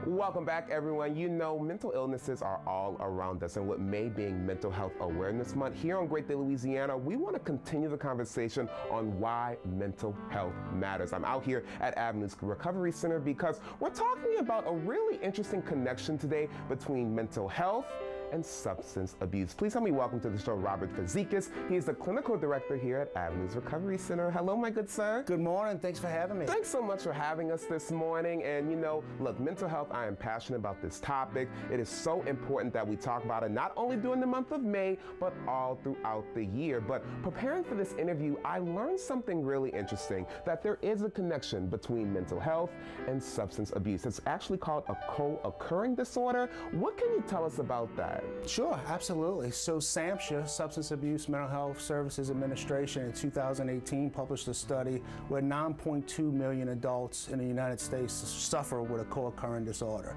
Welcome back, everyone. You know, mental illnesses are all around us, and with May being Mental Health Awareness Month, here on Great Day, Louisiana, we want to continue the conversation on why mental health matters. I'm out here at Avenues Recovery Center because we're talking about a really interesting connection today between mental health and substance abuse. Please help me welcome to the show Robert Fazikis. He is the clinical director here at Avenues Recovery Center. Hello, my good sir. Good morning. Thanks for having me. Thanks so much for having us this morning. And you know, look, mental health, I am passionate about this topic. It is so important that we talk about it not only during the month of May, but all throughout the year. But preparing for this interview, I learned something really interesting, that there is a connection between mental health and substance abuse. It's actually called a co-occurring disorder. What can you tell us about that? Sure, absolutely. So SAMHSA, Substance Abuse Mental Health Services Administration, in 2018 published a study where 9.2 million adults in the United States suffer with a co-occurring disorder.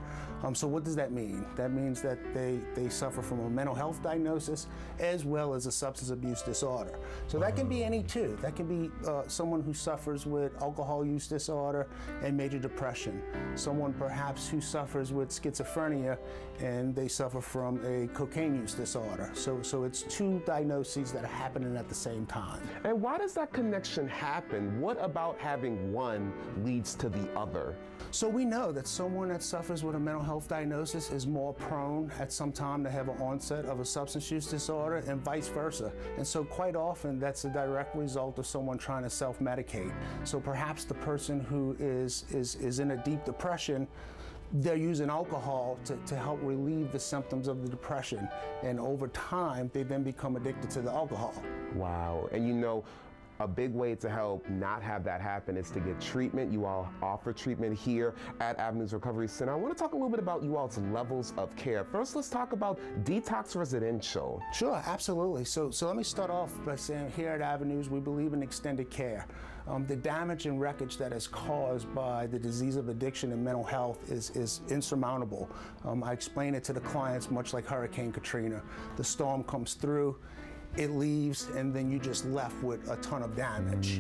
So what does that mean? That means that they suffer from a mental health diagnosis as well as a substance abuse disorder. So that can be any two. That can be someone who suffers with alcohol use disorder and major depression. Someone perhaps who suffers with schizophrenia and they suffer from a cocaine use disorder. So it's two diagnoses that are happening at the same time. And why does that connection happen? What about having one leads to the other? So we know that someone that suffers with a mental health diagnosis is more prone at some time to have an onset of a substance use disorder and vice versa. And so quite often that's a direct result of someone trying to self-medicate. So perhaps the person who is in a deep depression, they're using alcohol to help relieve the symptoms of the depression. And over time, they then become addicted to the alcohol. Wow. And you know, a big way to help not have that happen is to get treatment. You all offer treatment here at Avenues Recovery Center. I want to talk a little bit about you all's levels of care. First, let's talk about Detox Residential. Sure, absolutely. So let me start off by saying here at Avenues, we believe in extended care. The damage and wreckage that is caused by the disease of addiction and mental health is insurmountable. I explain it to the clients much like Hurricane Katrina. The storm comes through, it leaves, and then you're just left with a ton of damage.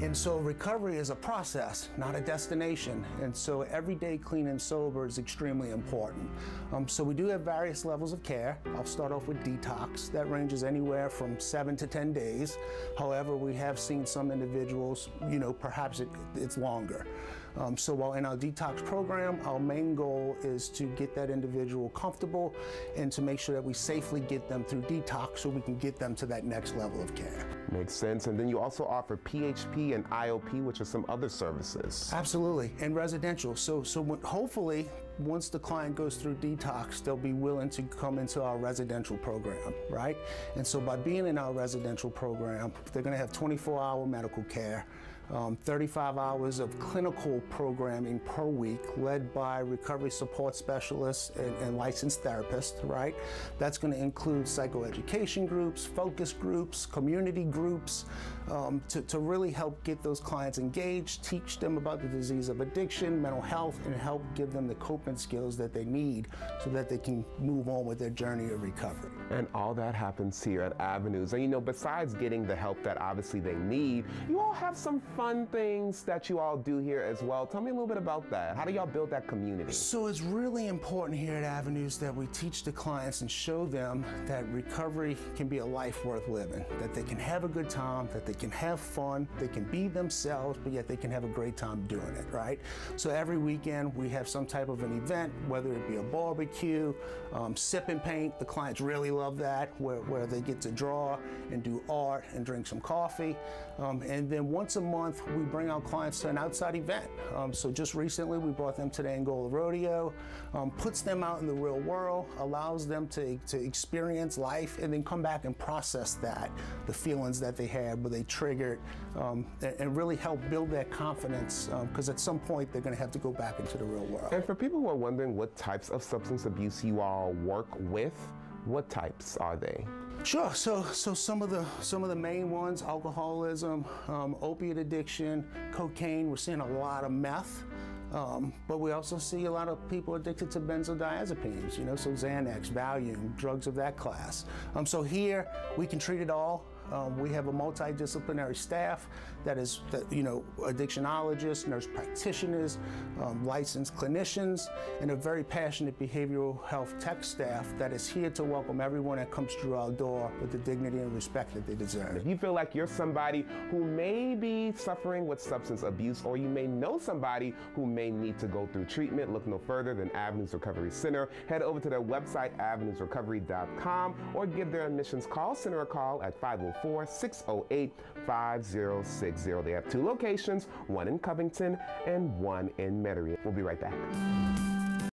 And so recovery is a process, not a destination. And so every day clean and sober is extremely important. So we do have various levels of care. I'll start off with detox. That ranges anywhere from 7 to 10 days. However, we have seen some individuals, you know, perhaps it's longer. So while in our detox program, our main goal is to get that individual comfortable and to make sure that we safely get them through detox so we can get them to that next level of care. Makes sense. And then you also offer PHP and IOP, which are some other services. Absolutely, and residential. So hopefully, once the client goes through detox, they'll be willing to come into our residential program, right? And so by being in our residential program, they're gonna have 24-hour medical care, 35 hours of clinical programming per week led by recovery support specialists and licensed therapists, right? That's going to include psychoeducation groups, focus groups, community groups, to really help get those clients engaged, teach them about the disease of addiction, mental health, and help give them the coping skills that they need so that they can move on with their journey of recovery. And all that happens here at Avenues. And you know, besides getting the help that obviously they need, you all have some fun things that you all do here as well. Tell me a little bit about that. How do y'all build that community? So it's really important here at Avenues that we teach the clients and show them that recovery can be a life worth living, that they can have a good time, that they can have fun, they can be themselves, but yet they can have a great time doing it, right? So every weekend we have some type of an event, whether it be a barbecue, sip and paint. The clients really love that, where they get to draw and do art and drink some coffee. And then once a month, we bring our clients to an outside event. So just recently, we brought them to the Angola Rodeo, puts them out in the real world, allows them to experience life, and then come back and process that, the feelings that they had, where they triggered, and really help build their confidence, because at some point, they're gonna have to go back into the real world. And for people who are wondering what types of substance abuse you all work with, what types are they? Sure. So some of the main ones: alcoholism, opiate addiction, cocaine. We're seeing a lot of meth. But we also see a lot of people addicted to benzodiazepines, you know, so Xanax, Valium, drugs of that class. So here we can treat it all. We have a multidisciplinary staff that is, addictionologists, nurse practitioners, licensed clinicians, and a very passionate behavioral health tech staff that is here to welcome everyone that comes through our door with the dignity and respect that they deserve. If you feel like you're somebody who may be suffering with substance abuse, or you may know somebody who may need to go through treatment, look no further than Avenues Recovery Center. Head over to their website, avenuesrecovery.com, or give their admissions call center a call at 504-608-5060. They have 2 locations, one in Covington and one in Metairie. We'll be right back.